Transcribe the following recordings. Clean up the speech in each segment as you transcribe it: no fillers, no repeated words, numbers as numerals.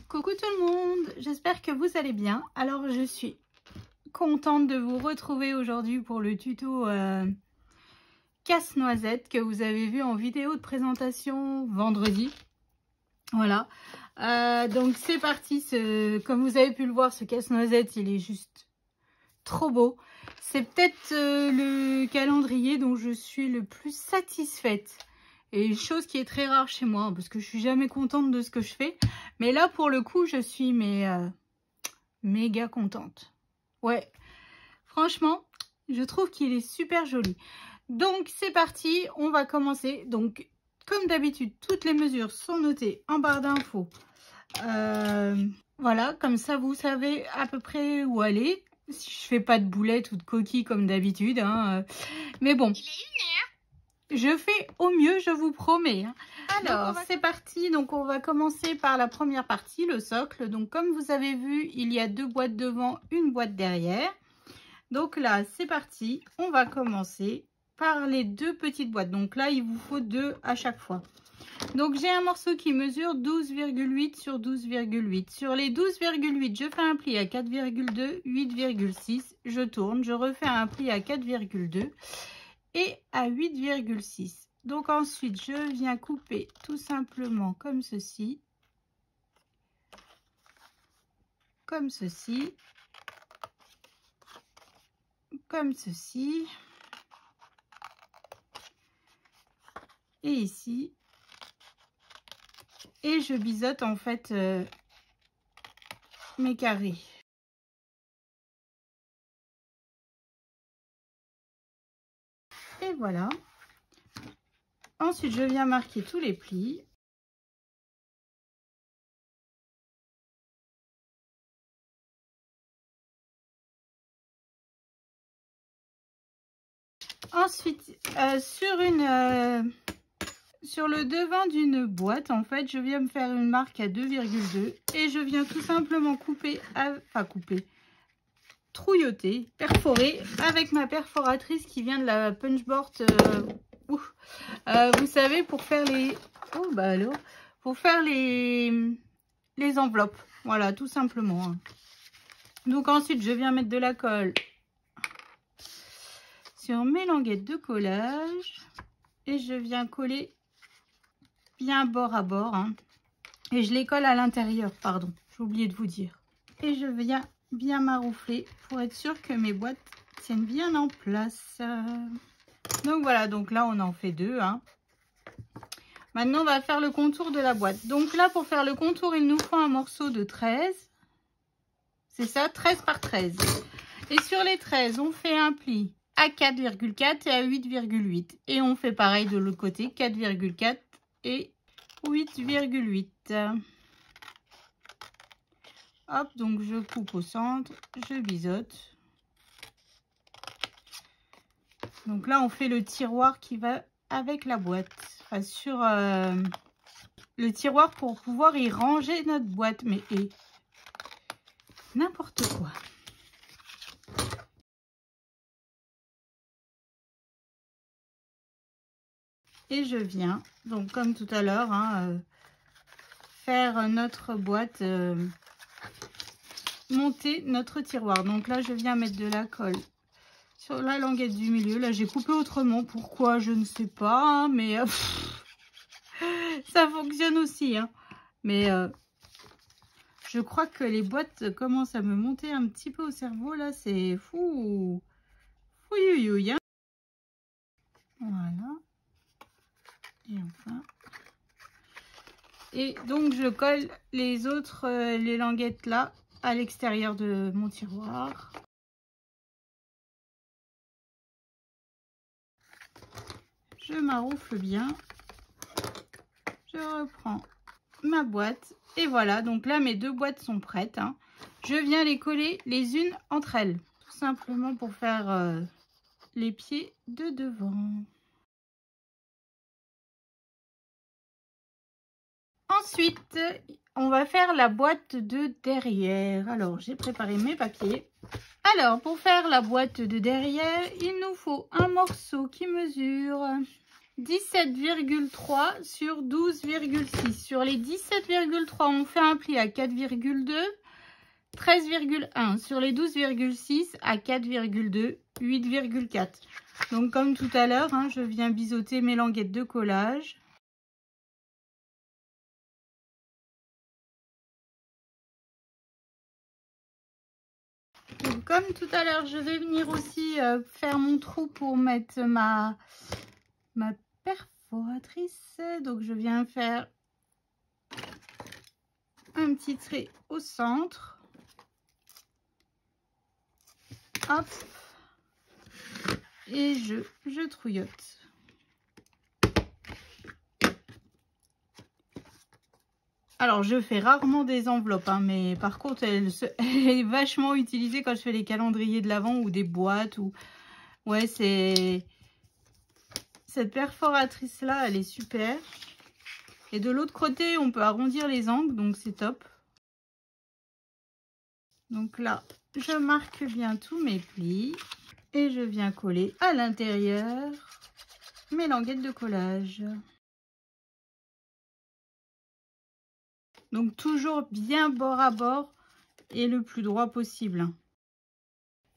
Coucou tout le monde, j'espère que vous allez bien. Alors je suis contente de vous retrouver aujourd'hui pour le tuto casse-noisette que vous avez vu en vidéo de présentation vendredi. Voilà, donc c'est parti. Comme vous avez pu le voir, ce casse-noisette il est juste trop beau. C'est peut-être le calendrier dont je suis le plus satisfaite. Et une chose qui est très rare chez moi, parce que je suis jamais contente de ce que je fais. Mais là, pour le coup, je suis méga contente. Ouais, franchement, je trouve qu'il est super joli. Donc, c'est parti, on va commencer. Donc, comme d'habitude, toutes les mesures sont notées en barre d'infos. Voilà, comme ça, vous savez à peu près où aller. Si je fais pas de boulettes ou de coquilles comme d'habitude. Hein, mais bon. Il est 1h. Je fais au mieux, je vous promets. Alors, c'est parti. Donc, on va commencer par la première partie, le socle. Donc, comme vous avez vu, il y a 2 boîtes devant, une boîte derrière. Donc là, c'est parti. On va commencer par les 2 petites boîtes. Donc là, il vous faut 2 à chaque fois. Donc, j'ai un morceau qui mesure 12,8 sur 12,8. Sur les 12,8, je fais un pli à 4,2, 8,6. Je tourne, je refais un pli à 4,2. Et à 8,6. Donc ensuite, je viens couper tout simplement comme ceci. Comme ceci. Comme ceci. Et ici. Et je biseaute en fait mes carrés. Et voilà. Ensuite, je viens marquer tous les plis. Ensuite, sur le devant d'une boîte, en fait, je viens me faire une marque à 2,2 et je viens tout simplement trouilloter, perforer avec ma perforatrice qui vient de la Punchboard. Vous savez, pour faire les... Oh, bah alors, pour faire les enveloppes. Voilà, tout simplement. Hein. Donc ensuite, je viens mettre de la colle sur mes languettes de collage. Et je viens coller bien bord à bord. Hein. Et je les colle à l'intérieur, pardon. J'ai oublié de vous dire. Et je viens bien maroufler pour être sûr que mes boîtes tiennent bien en place. Donc voilà, donc là, on en fait 2. Hein. Maintenant, on va faire le contour de la boîte. Donc là, pour faire le contour, il nous faut un morceau de 13. C'est ça, 13 par 13. Et sur les 13, on fait un pli à 4,4 et à 8,8. Et on fait pareil de l'autre côté, 4,4 et 8,8. Hop, donc je coupe au centre, je biseaute. Donc là, on fait le tiroir qui va avec la boîte. Enfin, sur le tiroir pour pouvoir y ranger notre boîte. Mais n'importe quoi. Et je viens, donc comme tout à l'heure, hein, faire notre boîte, monter notre tiroir. Donc là, je viens mettre de la colle sur la languette du milieu. Là, j'ai coupé autrement. Pourquoi? Je ne sais pas, hein, mais ça fonctionne aussi. Hein. Mais je crois que les boîtes commencent à me monter un petit peu au cerveau. Là, c'est fou. Fouillouille. Hein. Voilà. Et enfin. Et donc, je colle les autres, les languettes là, à l'extérieur de mon tiroir. Je maroufle bien. Je reprends ma boîte. Et voilà, donc là, mes 2 boîtes sont prêtes. Hein. Je viens les coller les unes entre elles. Tout simplement pour faire les pieds de devant. Ensuite, on va faire la boîte de derrière. Alors, j'ai préparé mes papiers. Alors, pour faire la boîte de derrière, il nous faut un morceau qui mesure 17,3 sur 12,6. Sur les 17,3, on fait un pli à 4,2, 13,1. Sur les 12,6 à 4,2, 8,4. Donc comme tout à l'heure, hein, je viens biseauter mes languettes de collage. Donc, comme tout à l'heure, je vais venir aussi faire mon trou pour mettre ma perforatrice. Donc je viens faire un petit trait au centre. Hop. Et je trouillote. Alors, je fais rarement des enveloppes, hein, mais par contre, elle est vachement utilisée quand je fais les calendriers de l'Avent ou des boîtes. Ou... Ouais, c'est... Cette perforatrice-là, elle est super. Et de l'autre côté, on peut arrondir les angles, donc c'est top. Donc là, je marque bien tous mes plis. Et je viens coller à l'intérieur mes languettes de collage. Donc toujours bien bord à bord et le plus droit possible.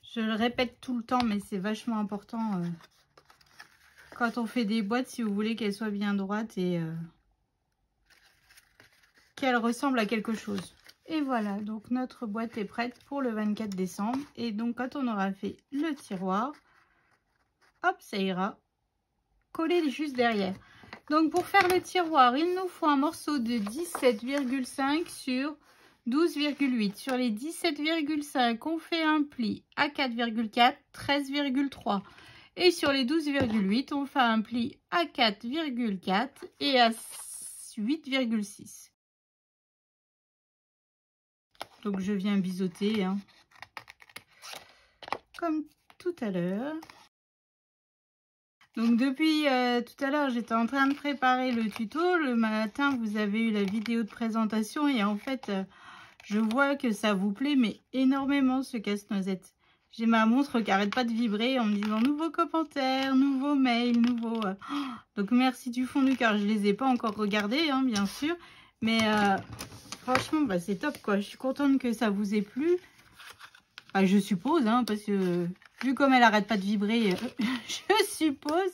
Je le répète tout le temps, mais c'est vachement important quand on fait des boîtes, si vous voulez qu'elles soient bien droites et qu'elles ressemblent à quelque chose. Et voilà, donc notre boîte est prête pour le 24 décembre. Et donc quand on aura fait le tiroir, hop, ça ira coller juste derrière. Donc pour faire le tiroir, il nous faut un morceau de 17,5 sur 12,8. Sur les 17,5, on fait un pli à 4,4, 13,3. Et sur les 12,8, on fait un pli à 4,4 et à 8,6. Donc je viens biseauter, hein, comme tout à l'heure. Donc depuis tout à l'heure, j'étais en train de préparer le tuto. Le matin, vous avez eu la vidéo de présentation et en fait, je vois que ça vous plaît, mais énormément ce casse-noisette. J'ai ma montre qui n'arrête pas de vibrer en me disant nouveaux commentaires, nouveaux mails, nouveaux... Donc merci du fond du cœur. Je ne les ai pas encore regardés, hein, bien sûr. Mais franchement, bah, c'est top, quoi. Je suis contente que ça vous ait plu. Enfin, je suppose, hein, parce que... Vu comme elle arrête pas de vibrer, je suppose.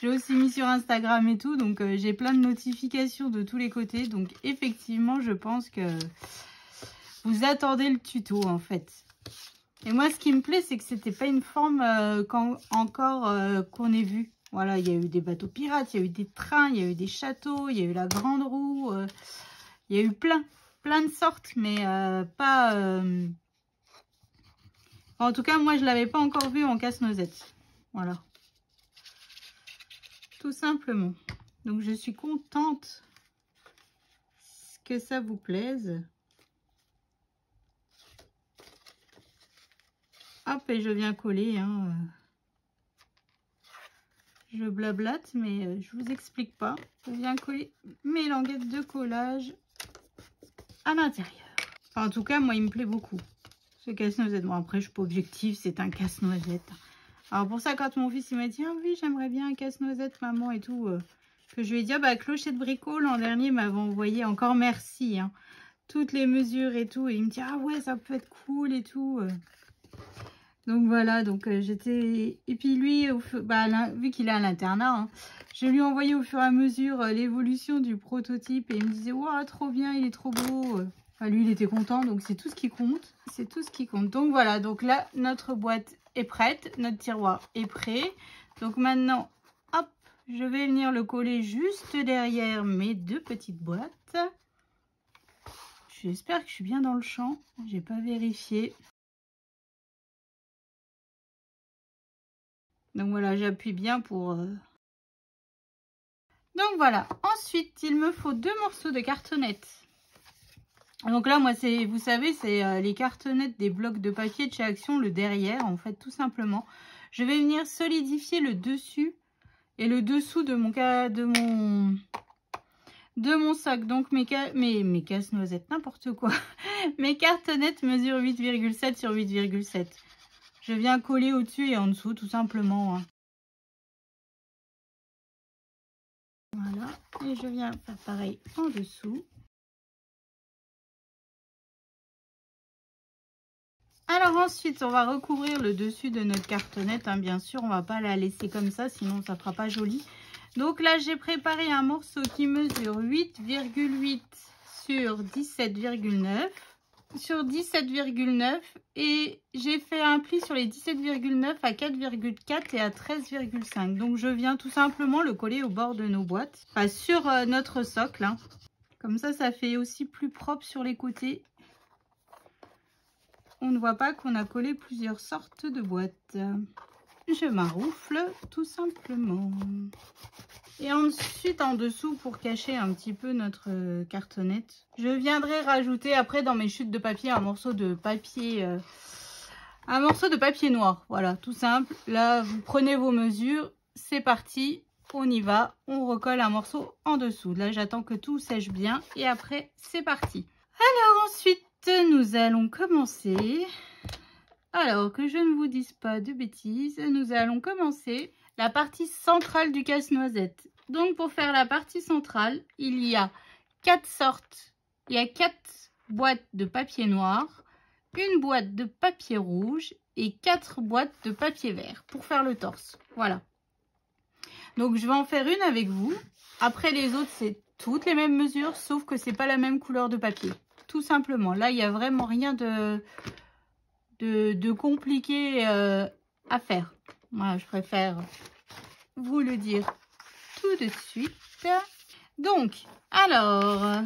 J'ai aussi mis sur Instagram et tout. Donc, j'ai plein de notifications de tous les côtés. Donc, effectivement, je pense que vous attendez le tuto, en fait. Et moi, ce qui me plaît, c'est que c'était pas une forme qu'on ait vu. Voilà, il y a eu des bateaux pirates, il y a eu des trains, il y a eu des châteaux, il y a eu la grande roue. Il y a eu plein de sortes, mais pas... En tout cas, moi, je ne l'avais pas encore vu en casse-noisette. Voilà. Tout simplement. Donc, je suis contente que ça vous plaise. Hop, et je viens coller. Hein. Je blablate, mais je vous explique pas. Je viens coller mes languettes de collage à l'intérieur. Enfin, en tout cas, moi, il me plaît beaucoup. Ce casse-noisette. Bon, après, je suis pas objective, c'est un casse-noisette. Alors, pour ça, quand mon fils il m'a dit, ah oui, j'aimerais bien un casse-noisette, maman, et tout, que je lui ai dit, ah bah, Clocher de Bricot, l'an dernier, m'avait envoyé, encore merci, hein, toutes les mesures et tout. Et il me dit, ah ouais, ça peut être cool et tout. Donc, voilà, donc j'étais... Et puis, lui, vu qu'il est à l'internat, hein, je lui ai envoyé au fur et à mesure l'évolution du prototype. Et il me disait, waouh, trop bien, il est trop beau. Enfin, lui, il était content, donc c'est tout ce qui compte. C'est tout ce qui compte. Donc voilà, donc là, notre boîte est prête. Notre tiroir est prêt. Donc maintenant, hop, je vais venir le coller juste derrière mes deux petites boîtes. J'espère que je suis bien dans le champ. J'ai pas vérifié. Donc voilà, j'appuie bien pour... Donc voilà, ensuite, il me faut 2 morceaux de cartonnette. Donc là, moi, c'est, vous savez, c'est les cartonnettes des blocs de papier de chez Action, le derrière, en fait, tout simplement. Je vais venir solidifier le dessus et le dessous de mon sac. Donc mes casse-noisettes, n'importe quoi. Mes cartonnettes mesurent 8,7 sur 8,7. Je viens coller au-dessus et en dessous, tout simplement. Hein. Voilà. Et je viens faire pareil en dessous. Alors ensuite, on va recouvrir le dessus de notre cartonnette. Hein. Bien sûr, on va pas la laisser comme ça, sinon ça fera pas joli. Donc là, j'ai préparé un morceau qui mesure 8,8 sur 17,9. Sur 17,9 et j'ai fait un pli sur les 17,9 à 4,4 et à 13,5. Donc je viens tout simplement le coller au bord de nos boîtes, enfin sur notre socle. Hein. Comme ça fait aussi plus propre sur les côtés. On ne voit pas qu'on a collé plusieurs sortes de boîtes. Je maroufle tout simplement. Et ensuite en dessous, pour cacher un petit peu notre cartonnette, je viendrai rajouter après dans mes chutes de papier un morceau de papier noir. Voilà, tout simple. Là, vous prenez vos mesures, c'est parti, on y va. On recolle un morceau en dessous. Là, j'attends que tout sèche bien et après, c'est parti. Alors ensuite, nous allons commencer. Alors, que je ne vous dise pas de bêtises, nous allons commencer la partie centrale du casse-noisette. Donc, pour faire la partie centrale, il y a 4 boîtes de papier noir, une boîte de papier rouge et 4 boîtes de papier vert pour faire le torse. Voilà. Donc, je vais en faire une avec vous. Après, les autres, c'est toutes les mêmes mesures, sauf que c'est pas la même couleur de papier. Tout simplement. Là, il n'y a vraiment rien de compliqué à faire. Moi, je préfère vous le dire tout de suite. Donc, alors,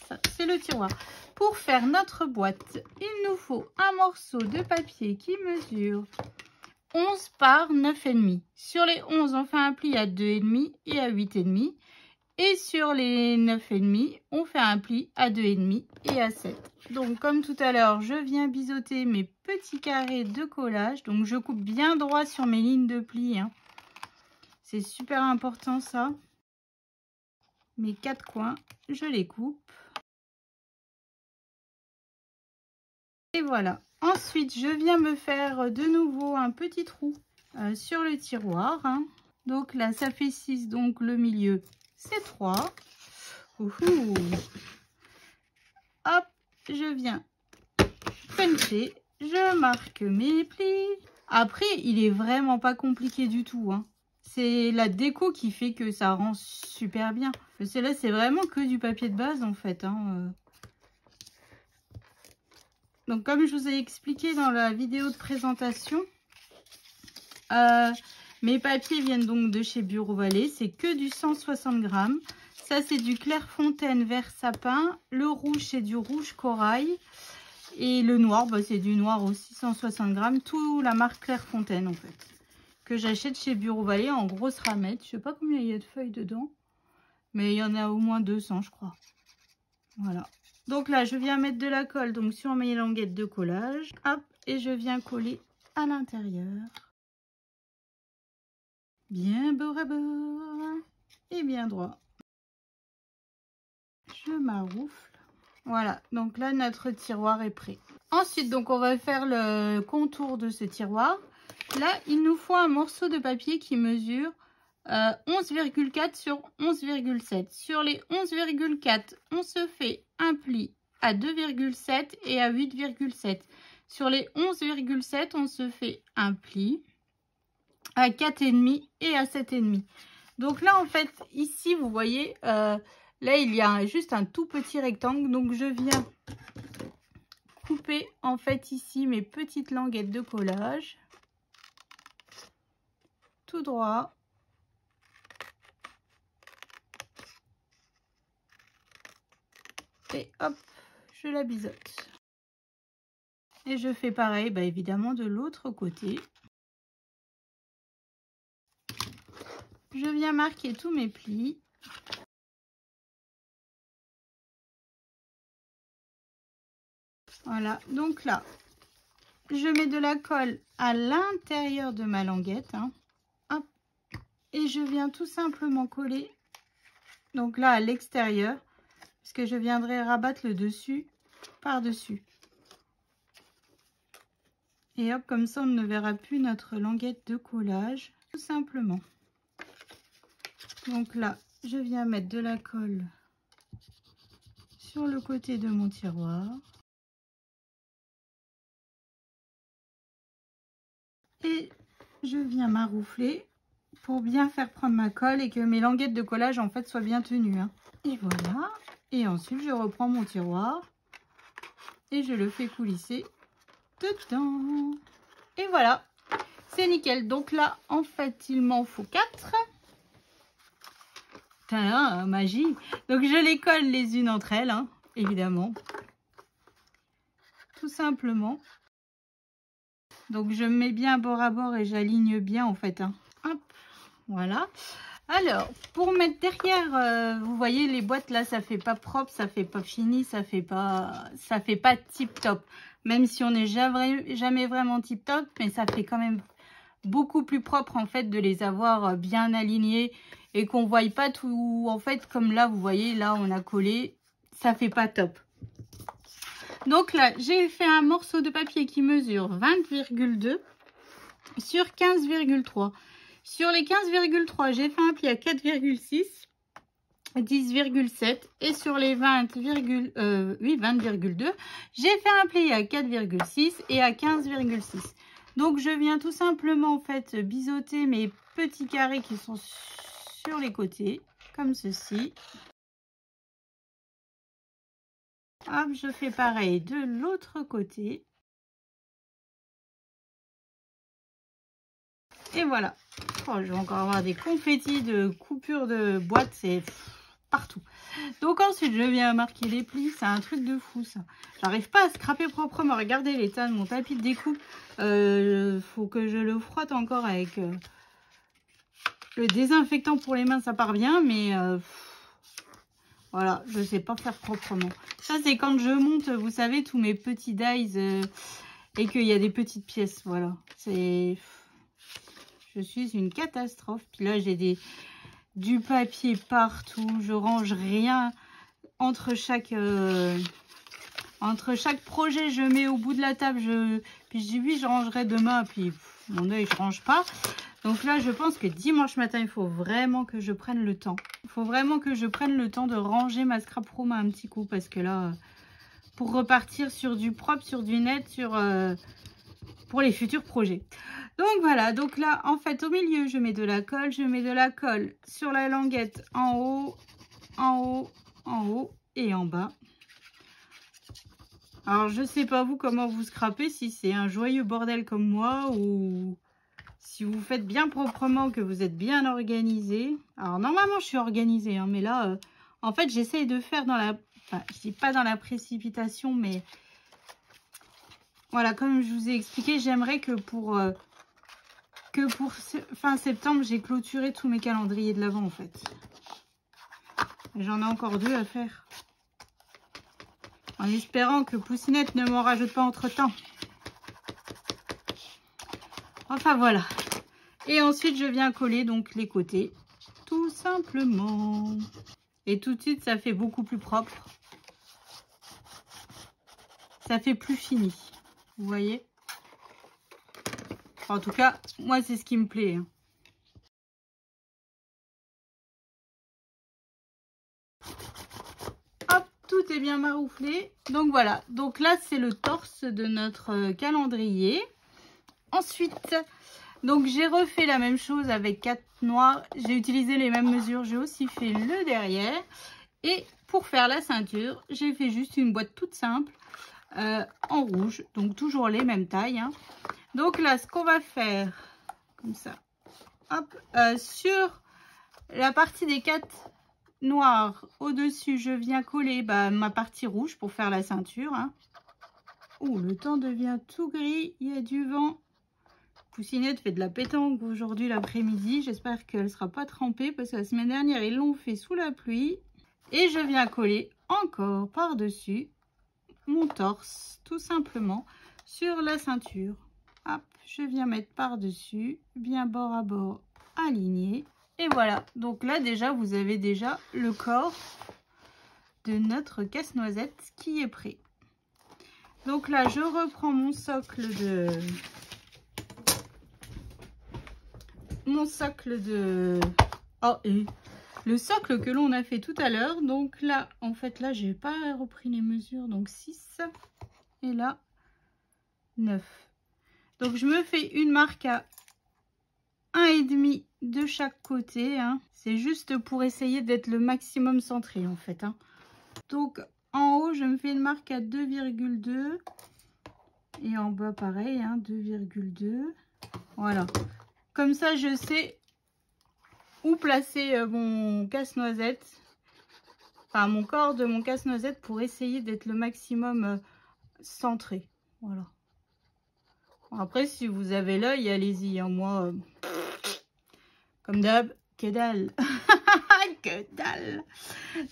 ça, c'est le tiroir. Pour faire notre boîte, il nous faut un morceau de papier qui mesure 11 par 9,5. Sur les 11, on fait un pli à 2,5 et à 8,5. Et sur les 9,5, on fait un pli à 2,5 et à 7. Donc, comme tout à l'heure, je viens biseauter mes petits carrés de collage. Donc, je coupe bien droit sur mes lignes de pli. Hein. C'est super important, ça. Mes 4 coins, je les coupe. Et voilà. Ensuite, je viens me faire de nouveau un petit trou sur le tiroir. Hein. Donc là, ça fait 6. Donc, le milieu, c'est 3. Ouhou. Hop, je viens puncher, je marque mes plis. Après, il est vraiment pas compliqué du tout. Hein. C'est la déco qui fait que ça rend super bien. Là, c'est vraiment que du papier de base en fait. Hein. Donc, comme je vous ai expliqué dans la vidéo de présentation, mes papiers viennent donc de chez Bureau Vallée. C'est que du 160 grammes. Ça, c'est du Clairefontaine vert sapin. Le rouge, c'est du rouge corail. Et le noir, bah, c'est du noir aussi, 160 grammes. Tout la marque Clairefontaine, en fait. Que j'achète chez Bureau Vallée en grosse ramette. Je sais pas combien il y a de feuilles dedans. Mais il y en a au moins 200, je crois. Voilà. Donc là, je viens mettre de la colle donc sur mes languettes de collage. Hop, et je viens coller à l'intérieur. Bien bord à bord. Et bien droit. Je maroufle. Voilà, donc là, notre tiroir est prêt. Ensuite, donc, on va faire le contour de ce tiroir. Là, il nous faut un morceau de papier qui mesure 11,4 sur 11,7. Sur les 11,4, on se fait un pli à 2,7 et à 8,7. Sur les 11,7, on se fait un pli à 4,5 et à 7,5. Donc là, en fait, ici, vous voyez, là, il y a juste un tout petit rectangle. Donc, je viens couper, en fait, ici, mes petites languettes de collage. Tout droit. Et hop, je la biseaute. Et je fais pareil, bah, évidemment, de l'autre côté. Je viens marquer tous mes plis. Voilà, donc là, je mets de la colle à l'intérieur de ma languette. Hein. Hop. Et je viens tout simplement coller, donc là, à l'extérieur, parce que je viendrai rabattre le dessus par-dessus. Et hop, comme ça, on ne verra plus notre languette de collage, tout simplement. Donc là, je viens mettre de la colle sur le côté de mon tiroir. Et je viens maroufler pour bien faire prendre ma colle et que mes languettes de collage en fait soient bien tenues. Hein. Et voilà. Et ensuite je reprends mon tiroir et je le fais coulisser dedans. Et voilà. C'est nickel. Donc là en fait il m'en faut 4. Tain, magie. Donc je les colle les unes entre elles, hein, évidemment. Tout simplement. Donc je mets bien bord à bord et j'aligne bien en fait. Hein. Hop, voilà. Alors pour mettre derrière, vous voyez les boîtes là, ça fait pas propre, ça fait pas fini, ça fait pas tip top. Même si on n'est jamais vraiment tip top, mais ça fait quand même beaucoup plus propre en fait de les avoir bien alignés et qu'on ne voit pas tout. En fait comme là vous voyez, là on a collé, ça fait pas top. Donc là, j'ai fait un morceau de papier qui mesure 20,2 sur 15,3. Sur les 15,3, j'ai fait un pli à 4,6, 10,7 et sur les 20,2, j'ai fait un pli à 4,6 et à 15,6. Donc je viens tout simplement en fait biseauter mes petits carrés qui sont sur les côtés, comme ceci. Hop, je fais pareil de l'autre côté. Et voilà. Oh, je vais encore avoir des confettis de coupures de boîte, c'est partout. Donc ensuite, je viens marquer les plis. C'est un truc de fou, ça. J'arrive pas à scraper proprement. Regardez l'état de mon tapis de découpe. Faut que je le frotte encore avec le désinfectant pour les mains. Ça part bien, mais... voilà, je sais pas faire proprement. Ça, c'est quand je monte, vous savez, tous mes petits dies et qu'il y a des petites pièces. Voilà, c'est... Je suis une catastrophe. Puis là, j'ai du papier partout. Je range rien entre chaque projet. Je mets au bout de la table. Puis je dis oui, je rangerai demain. Puis mon œil, je range pas. Donc là, je pense que dimanche matin, il faut vraiment que je prenne le temps. Il faut vraiment que je prenne le temps de ranger ma scrap room un petit coup. Parce que là, pour repartir sur du propre, sur du net, pour les futurs projets. Donc voilà, donc là, en fait, au milieu, je mets de la colle. Je mets de la colle sur la languette en haut, en haut, en haut et en bas. Alors, je sais pas vous comment vous scrapez, si c'est un joyeux bordel comme moi ou... Si vous faites bien proprement, que vous êtes bien organisé. Alors, normalement, je suis organisée. Hein, mais là, en fait, j'essaye de faire dans la... Enfin, je dis pas dans la précipitation, mais... Voilà, comme je vous ai expliqué, j'aimerais que pour fin septembre, j'ai clôturé tous mes calendriers de l'Avent, en fait. J'en ai encore 2 à faire. En espérant que Poussinette ne m'en rajoute pas entre-temps. Enfin, voilà. Et ensuite, je viens coller donc les côtés, tout simplement. Et tout de suite, ça fait beaucoup plus propre. Ça fait plus fini. Vous voyez? Enfin, en tout cas, moi, c'est ce qui me plaît. Hein. Hop, tout est bien marouflé. Donc, voilà. Donc là, c'est le torse de notre calendrier. Ensuite... Donc j'ai refait la même chose avec 4 noirs, j'ai utilisé les mêmes mesures, j'ai aussi fait le derrière. Et pour faire la ceinture, j'ai fait juste une boîte toute simple en rouge, donc toujours les mêmes tailles. Hein. Donc là, ce qu'on va faire, comme ça, hop, sur la partie des 4 noirs, au-dessus, je viens coller ma partie rouge pour faire la ceinture. Hein. Oh, le temps devient tout gris, il y a du vent. Poussinette fait de la pétanque aujourd'hui l'après-midi. J'espère qu'elle ne sera pas trempée parce que la semaine dernière, ils l'ont fait sous la pluie. Et je viens coller encore par-dessus mon torse, tout simplement, sur la ceinture. Hop, je viens mettre par-dessus, bien bord à bord, aligné. Et voilà, donc là déjà, vous avez déjà le corps de notre casse-noisette qui est prêt. Donc là, je reprends mon socle de... Oh, le socle que l'on a fait tout à l'heure. Donc là, en fait, là, j'ai pas repris les mesures. Donc 6 et là, 9. Donc je me fais une marque à 1,5 de chaque côté. Hein. C'est juste pour essayer d'être le maximum centré, en fait. Hein. Donc en haut, je me fais une marque à 2,2. Et en bas, pareil, hein, 2,2. Voilà. Comme ça, je sais où placer mon casse-noisette. Enfin, mon corps de mon casse-noisette pour essayer d'être le maximum centré. Voilà. Bon, après, si vous avez l'œil, allez-y. Hein, moi, comme d'hab, que dalle. Que dalle.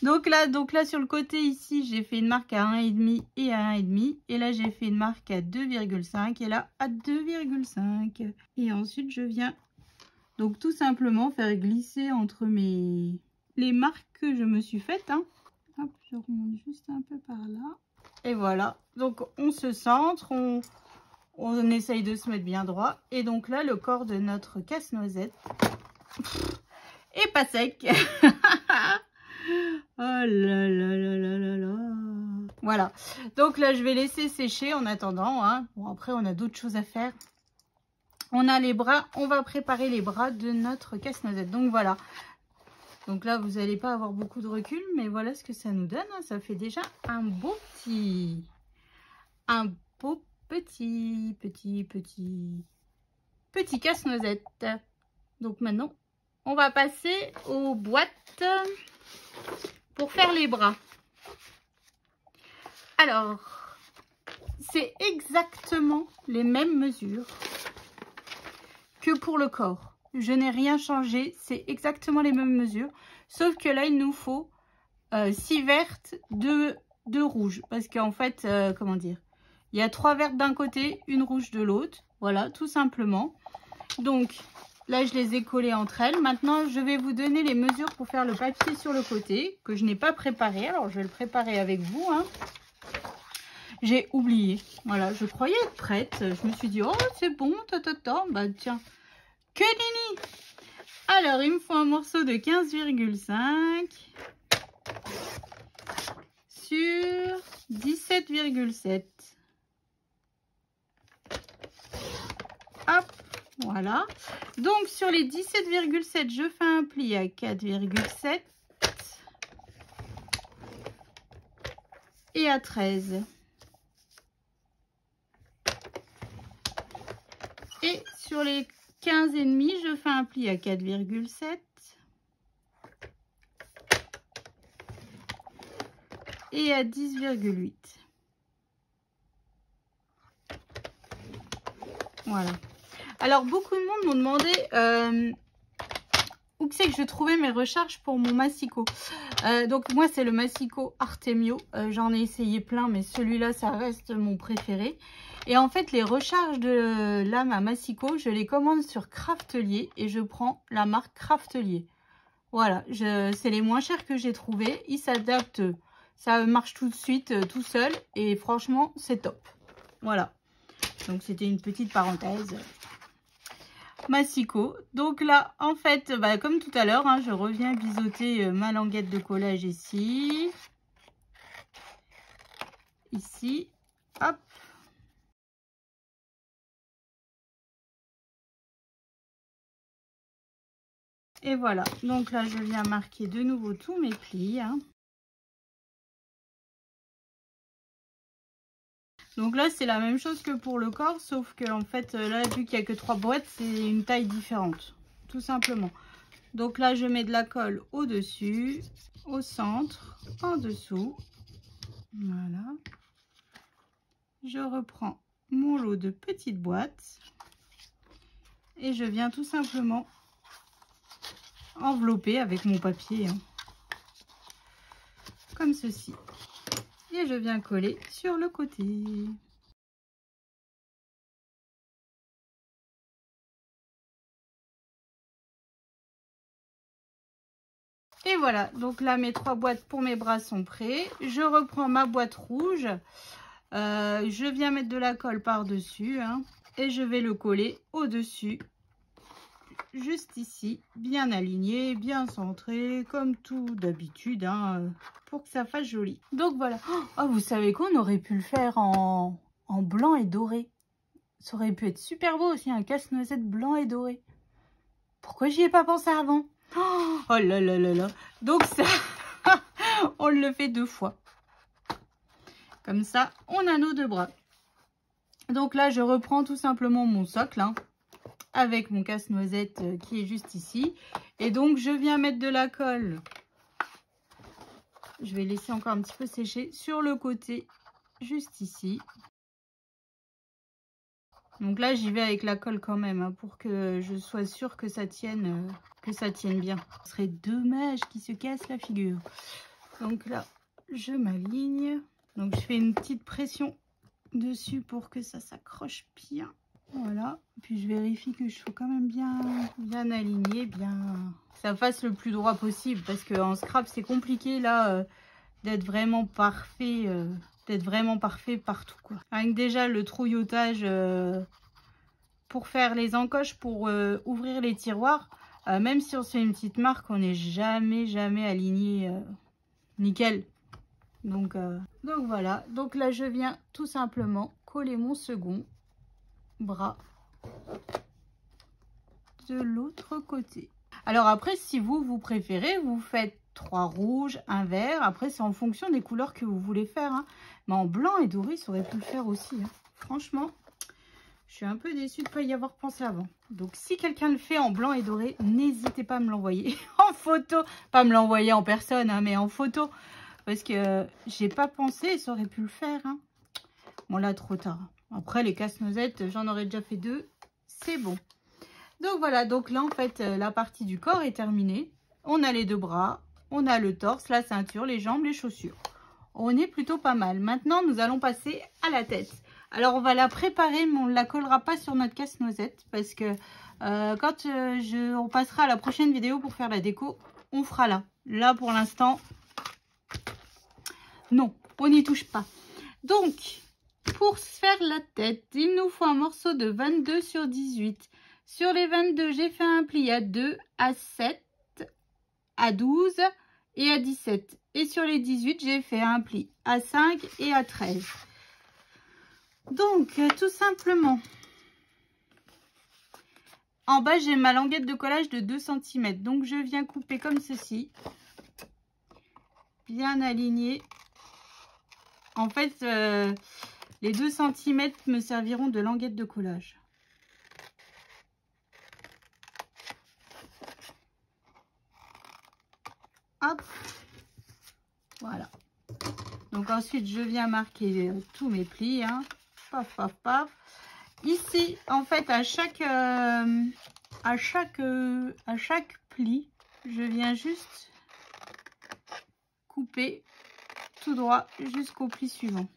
Donc là, sur le côté ici, j'ai fait une marque à 1,5 et à 1,5. Et là, j'ai fait une marque à 2,5 et là, à 2,5. Et ensuite, je viens donc tout simplement faire glisser entre les marques que je me suis faites. Hein. Hop, je remonte juste un peu par là. Et voilà. Donc, on se centre, on essaye de se mettre bien droit. Et donc là, le corps de notre casse-noisette est pas sec. Oh là là là là là là. Voilà. Donc là, je vais laisser sécher en attendant. Hein. Bon, après, on a d'autres choses à faire. On a les bras. On va préparer les bras de notre casse-noisette. Donc voilà. Donc là, vous n'allez pas avoir beaucoup de recul. Mais voilà ce que ça nous donne. Hein. Ça fait déjà un beau petit casse-noisette. Donc maintenant, on va passer aux boîtes pour faire les bras. Alors, c'est exactement les mêmes mesures que pour le corps. Je n'ai rien changé, c'est exactement les mêmes mesures. Sauf que là, il nous faut 6 vertes, 2 rouges. Parce qu'en fait, comment dire, il y a 3 vertes d'un côté, une rouge de l'autre. Voilà, tout simplement. Donc, là, je les ai collées entre elles. Maintenant, je vais vous donner les mesures pour faire le papier sur le côté, que je n'ai pas préparé. Alors, je vais le préparer avec vous. Hein. J'ai oublié. Voilà, je croyais être prête. Je me suis dit, oh, c'est bon, bah tiens, que nenni. Alors, il me faut un morceau de 15,5 sur 17,7. Hop. Voilà, donc sur les 17,7, je fais un pli à 4,7 et à 13. Et sur les 15,5, je fais un pli à 4,7 et à 10,8. Voilà. Alors, beaucoup de monde m'ont demandé où c'est que je trouvais mes recharges pour mon Massicot. Donc, moi, c'est le Massicot Artemio. J'en ai essayé plein, mais celui-là, ça reste mon préféré. Et en fait, les recharges de lame à Massicot, je les commande sur Craftelier et je prends la marque Craftelier. Voilà, c'est les moins chers que j'ai trouvés. Ils s'adaptent, ça marche tout de suite, tout seul. Et franchement, c'est top. Voilà. Donc, c'était une petite parenthèse. Massicot. Donc là, en fait, bah, comme tout à l'heure, hein, je reviens biseauter ma languette de collage ici. Ici. Hop. Et voilà. Donc là, je viens marquer de nouveau tous mes plis. Hein. Donc là, c'est la même chose que pour le corps, sauf que en fait, là, vu qu'il n'y a que 3 boîtes, c'est une taille différente, tout simplement. Donc là, je mets de la colle au-dessus, au centre, en dessous. Voilà. Je reprends mon lot de petites boîtes et je viens tout simplement envelopper avec mon papier, hein, comme ceci. Et je viens coller sur le côté. Et voilà, donc là mes 3 boîtes pour mes bras sont prêts. Je reprends ma boîte rouge. Je viens mettre de la colle par-dessus, hein, et je vais le coller au-dessus juste ici, bien aligné, bien centré, comme tout d'habitude, hein, pour que ça fasse joli. Donc voilà. Oh, vous savez quoi, on aurait pu le faire en blanc et doré. Ça aurait pu être super beau aussi, un casse-noisette blanc et doré. Pourquoi j'y ai pas pensé avant? Oh là là là là. Donc ça, on le fait 2 fois. Comme ça, on a nos 2 bras. Donc là, je reprends tout simplement mon socle, hein, avec mon casse-noisette qui est juste ici. Et donc, je viens mettre de la colle. Je vais laisser encore un petit peu sécher sur le côté, juste ici. Donc là, j'y vais avec la colle quand même, hein, pour que je sois sûre que ça tienne bien. Ce serait dommage qu'il se casse la figure. Donc là, je m'aligne. Donc je fais une petite pression dessus pour que ça s'accroche bien. Voilà. Puis je vérifie que je sois quand même bien aligné, bien. Que ça fasse le plus droit possible, parce qu'en scrap c'est compliqué là d'être vraiment parfait. Partout, quoi. Avec déjà le trouillotage pour faire les encoches, pour ouvrir les tiroirs, même si on se fait une petite marque, on n'est jamais aligné nickel. Donc voilà. Donc là, je viens tout simplement coller mon second bras de l'autre côté. Alors après, si vous préférez, vous faites 3 rouges, un vert. Après, c'est en fonction des couleurs que vous voulez faire, hein. Mais en blanc et doré, ça aurait pu le faire aussi, hein. Franchement, je suis un peu déçue de ne pas y avoir pensé avant. Donc, si quelqu'un le fait en blanc et doré, n'hésitez pas à me l'envoyer en photo. Pas me l'envoyer en personne, hein, mais en photo. Parce que j'ai pas pensé, ça aurait pu le faire, hein. Bon, là, trop tard. Après, les casse-noisettes, j'en aurais déjà fait 2. C'est bon. Donc, voilà. Donc là, en fait, la partie du corps est terminée. On a les 2 bras. On a le torse, la ceinture, les jambes, les chaussures. On est plutôt pas mal. Maintenant, nous allons passer à la tête. Alors, on va la préparer, mais on ne la collera pas sur notre casse-noisette. Parce que quand on passera à la prochaine vidéo pour faire la déco, on fera là. Là, pour l'instant, non, on n'y touche pas. Donc, pour faire la tête, il nous faut un morceau de 22 sur 18. Sur les 22, j'ai fait un pli à 2, à 7, à 12 et à 17. Et sur les 18, j'ai fait un pli à 5 et à 13. Donc, tout simplement, en bas, j'ai ma languette de collage de 2 cm. Donc, je viens couper comme ceci. Bien aligné. En fait, les 2 cm me serviront de languette de collage. Hop. Voilà. Donc ensuite, je viens marquer tous mes plis, hein. Paf, paf, paf. Ici, en fait, à chaque pli, je viens juste couper tout droit jusqu'au pli suivant.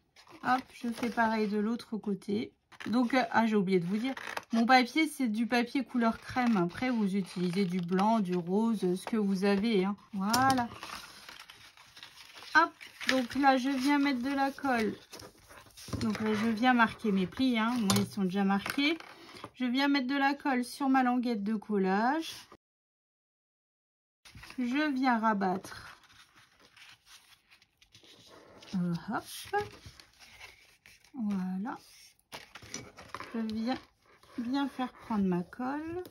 Hop, je fais pareil de l'autre côté. Donc, j'ai oublié de vous dire, mon papier, c'est du papier couleur crème. Après, vous utilisez du blanc, du rose, ce que vous avez, hein. Voilà. Hop, donc là, je viens mettre de la colle. Donc là, je viens marquer mes plis, hein. Moi, ils sont déjà marqués. Je viens mettre de la colle sur ma languette de collage. Je viens rabattre. Hop. Voilà. Je viens bien faire prendre ma colle.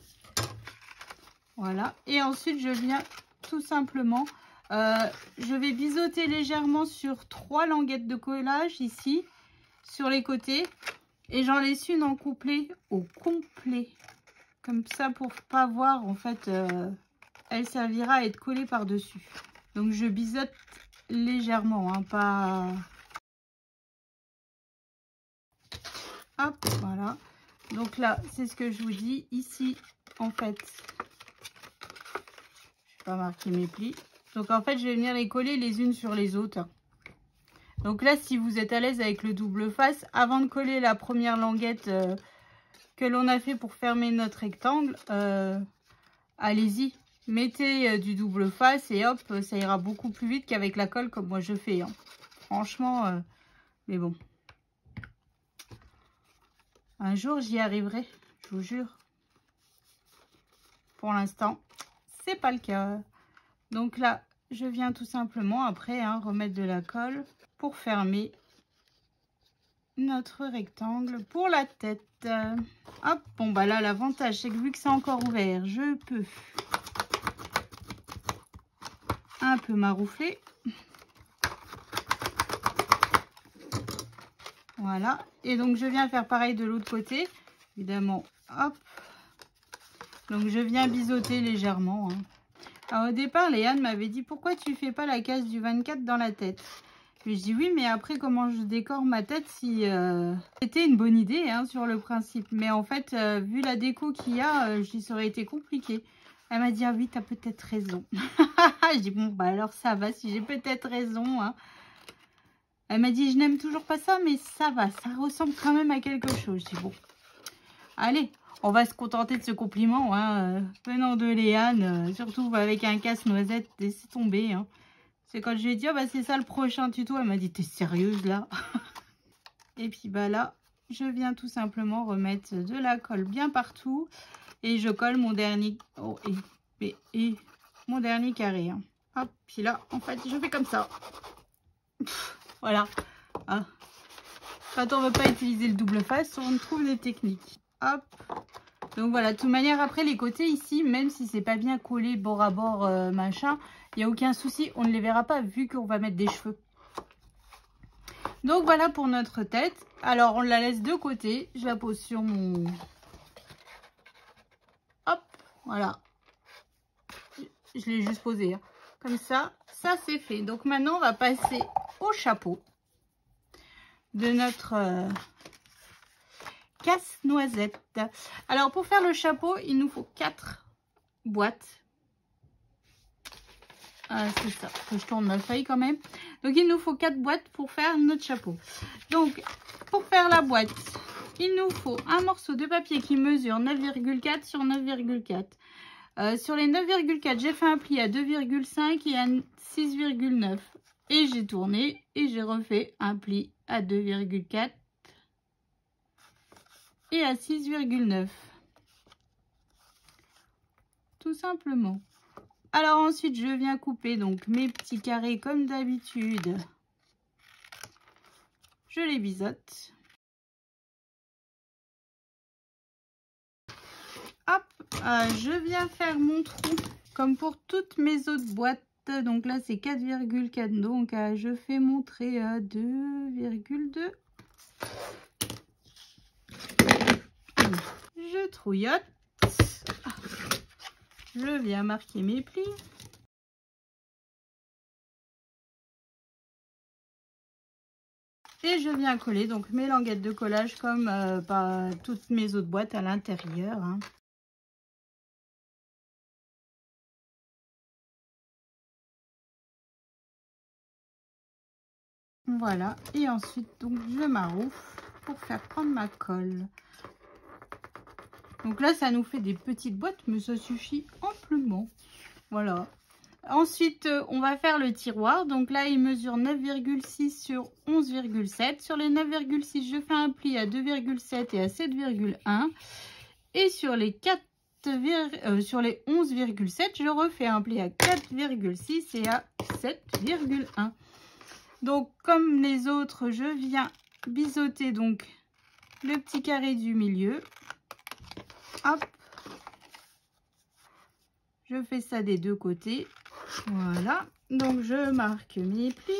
Voilà. Et ensuite, je viens tout simplement... je vais biseauter légèrement sur 3 languettes de collage ici, sur les côtés. Et j'en laisse une en couplet au complet. Comme ça, pour pas voir, en fait, elle servira à être collée par-dessus. Donc, je biseaute légèrement, hein, pas... Hop, voilà. Donc là, c'est ce que je vous dis. Ici, en fait, je vais pas marquer mes plis. Donc, en fait, je vais venir les coller les unes sur les autres. Donc là, si vous êtes à l'aise avec le double face, avant de coller la première languette que l'on a fait pour fermer notre rectangle, allez-y. Mettez du double face et hop, ça ira beaucoup plus vite qu'avec la colle comme moi je fais, hein. Franchement, mais bon. Un jour, j'y arriverai, je vous jure. pour l'instant, c'est pas le cas. Donc là, je viens tout simplement après remettre de la colle pour fermer notre rectangle pour la tête. Hop, bon bah là l'avantage c'est que vu que c'est encore ouvert, je peux un peu maroufler. Voilà, et donc je viens faire pareil de l'autre côté, évidemment. Hop, donc je viens biseauter légèrement. Alors au départ, Léane m'avait dit pourquoi tu fais pas la case du 24 dans la tête. Puis je dis oui, mais après comment je décore ma tête si c'était une bonne idée sur le principe. Mais en fait, vu la déco qu'il y a, je dis ça aurait été compliqué. Elle m'a dit ah oui, t'as peut-être raison. Je dis bon bah alors ça va si j'ai peut-être raison. Elle m'a dit je n'aime toujours pas ça, mais ça va, ça ressemble quand même à quelque chose. Je dis bon, allez, on va se contenter de ce compliment venant de Léane, surtout avec un casse-noisette, laissez tomber. C'est quand je lui ai dit, oh, bah, c'est ça le prochain tuto. Elle m'a dit, t'es sérieuse là? Et puis bah là, je viens tout simplement remettre de la colle bien partout. Et je colle mon dernier, mon dernier carré. Hop, puis là, en fait, je fais comme ça. Voilà. Quand on ne veut pas utiliser le double face, on trouve des techniques. Hop. Donc voilà, de toute manière, après les côtés ici, même si c'est pas bien collé bord à bord, machin, il n'y a aucun souci, on ne les verra pas vu qu'on va mettre des cheveux. Donc voilà pour notre tête. Alors on la laisse de côté, je la pose sur mon... Hop, voilà. Je l'ai juste posé, comme ça, ça c'est fait. Donc maintenant on va passer au chapeau de notre... casse-noisette. Alors pour faire le chapeau, il nous faut 4 boîtes. C'est ça, que je tourne ma feuille quand même. Donc il nous faut 4 boîtes pour faire notre chapeau. Donc pour faire la boîte, il nous faut un morceau de papier qui mesure 9,4 sur 9,4. Sur les 9,4, j'ai fait un pli à 2,5 et à 6,9. Et j'ai tourné et j'ai refait un pli à 2,4. et à 6,9. Tout simplement. Alors ensuite, je viens couper donc mes petits carrés comme d'habitude. Je les biseaute. Hop, je viens faire mon trou comme pour toutes mes autres boîtes. Donc là, c'est 4,4. Donc je fais mon trait à 2,2. Je trouillote. Je viens marquer mes plis. Et je viens coller donc mes languettes de collage comme toutes mes autres boîtes à l'intérieur. Voilà. Et ensuite, donc je maroufle pour faire prendre ma colle. Donc là, ça nous fait des petites boîtes, mais ça suffit amplement. Voilà. Ensuite, on va faire le tiroir. Donc là, il mesure 9,6 sur 11,7. Sur les 9,6, je fais un pli à 2,7 et à 7,1. Et sur les 11,7, je refais un pli à 4,6 et à 7,1. Donc, comme les autres, je viens biseauter donc le petit carré du milieu. Hop. Je fais ça des deux côtés. Voilà. Donc, je marque mes plis.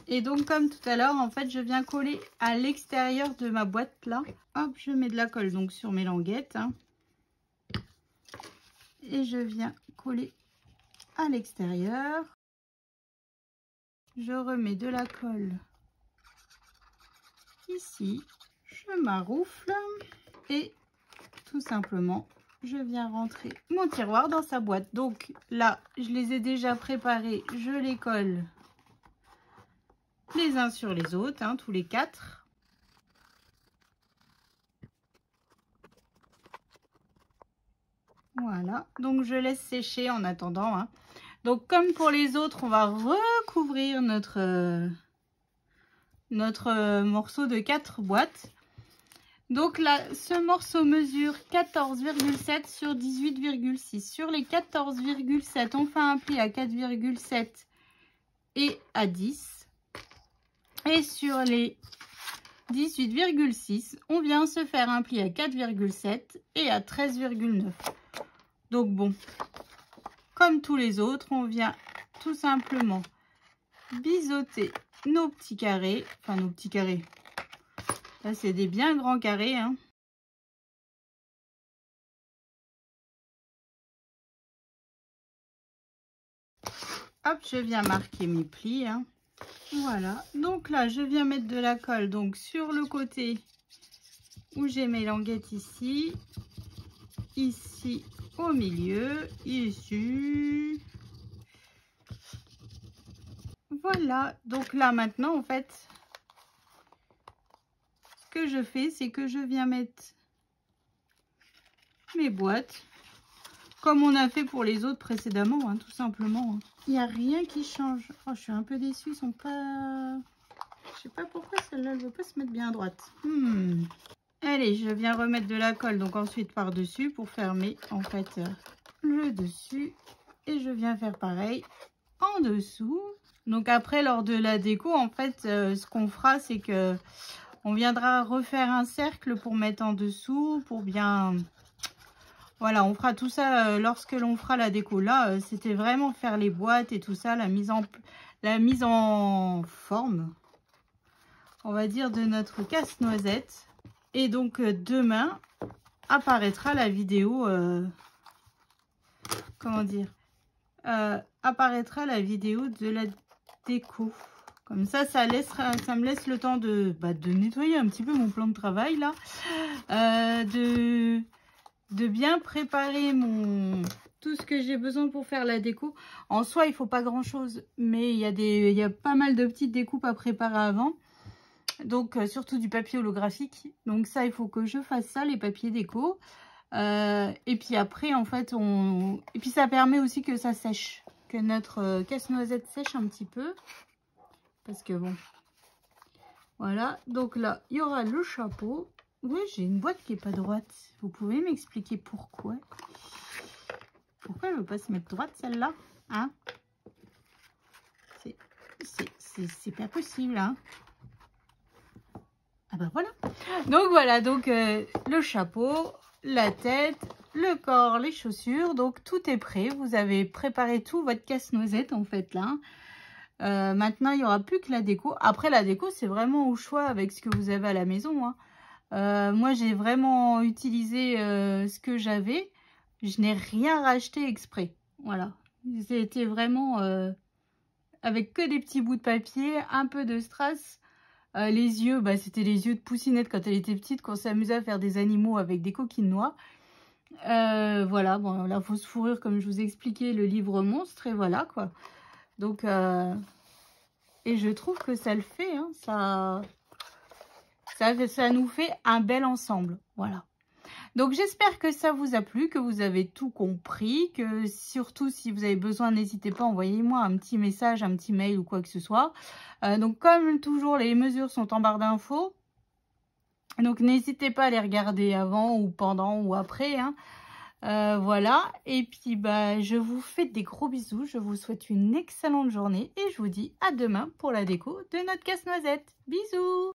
Et donc, comme tout à l'heure, en fait, je viens coller à l'extérieur de ma boîte là. Hop, je mets de la colle donc sur mes languettes. Et je viens coller à l'extérieur. Je remets de la colle ici. Je maroufle. Et tout simplement, je viens rentrer mon tiroir dans sa boîte. Donc là, je les ai déjà préparés. Je les colle les uns sur les autres, tous les 4. Voilà, donc je laisse sécher en attendant. Donc comme pour les autres, on va recouvrir notre morceau de 4 boîtes. Donc là, ce morceau mesure 14,7 sur 18,6. Sur les 14,7, on fait un pli à 4,7 et à 10. Et sur les 18,6, on vient se faire un pli à 4,7 et à 13,9. Donc bon, comme tous les autres, on vient tout simplement biseauter nos petits carrés. Enfin, nos petits carrés. Là, c'est des bien grands carrés, hein. Hop, je viens marquer mes plis, hein. Voilà. Donc là, je viens mettre de la colle donc sur le côté où j'ai mes languettes ici. Ici, au milieu. Ici. Voilà. Donc là, maintenant, en fait, ce que je fais, c'est que je viens mettre mes boîtes comme on a fait pour les autres précédemment, hein, tout simplement. Il n'y a rien qui change. Oh, je suis un peu déçue, ils sont pas... Je sais pas pourquoi celle-là, elle ne veut pas se mettre bien à droite. Allez, je viens remettre de la colle, donc ensuite par-dessus pour fermer, en fait, le dessus. Et je viens faire pareil en dessous. Donc après, lors de la déco, en fait, ce qu'on fera, c'est que on viendra refaire un cercle pour mettre en dessous, pour bien... Voilà, on fera tout ça lorsque l'on fera la déco. Là, c'était vraiment faire les boîtes et tout ça, la mise en forme, on va dire, de notre casse-noisette. Et donc, demain, apparaîtra la vidéo... comment dire, apparaîtra la vidéo de la déco. Comme ça, ça me laisse le temps de nettoyer un petit peu mon plan de travail, là. De bien préparer tout ce que j'ai besoin pour faire la déco. En soi, il faut pas grand chose, mais il y a pas mal de petites découpes à préparer avant. Donc, surtout du papier holographique. Donc ça, il faut que je fasse ça, les papiers déco. Et puis après, en fait, et puis ça permet aussi que ça sèche. Que notre casse-noisette sèche un petit peu. Parce que bon. Voilà. Donc là, il y aura le chapeau. Oui, j'ai une boîte qui n'est pas droite. Vous pouvez m'expliquer pourquoi? Pourquoi elle ne veut pas se mettre droite, celle-là? Hein? C'est pas possible, hein? Ah ben voilà. Donc voilà, donc le chapeau, la tête, le corps, les chaussures. Donc tout est prêt. Vous avez préparé tout votre casse-noisette, en fait, là. Maintenant, il n'y aura plus que la déco. Après, la déco, c'est vraiment au choix avec ce que vous avez à la maison, hein. Moi, j'ai vraiment utilisé ce que j'avais. Je n'ai rien racheté exprès. Voilà. C'était vraiment avec que des petits bouts de papier, un peu de strass. Les yeux, c'était les yeux de Poussinette quand elle était petite, qu'on s'amusait à faire des animaux avec des coquilles noix. Voilà, bon, la fausse fourrure, comme je vous ai expliqué, le livre monstre, et voilà, quoi. Donc, et je trouve que ça le fait, hein, ça nous fait un bel ensemble, voilà. Donc j'espère que ça vous a plu, que vous avez tout compris, que surtout si vous avez besoin, n'hésitez pas, envoyez-moi un petit message, un petit mail ou quoi que ce soit. Donc comme toujours, les mesures sont en barre d'infos, donc n'hésitez pas à les regarder avant ou pendant ou après, hein. Voilà, et puis je vous fais des gros bisous, je vous souhaite une excellente journée et je vous dis à demain pour la déco de notre casse-noisette. Bisous!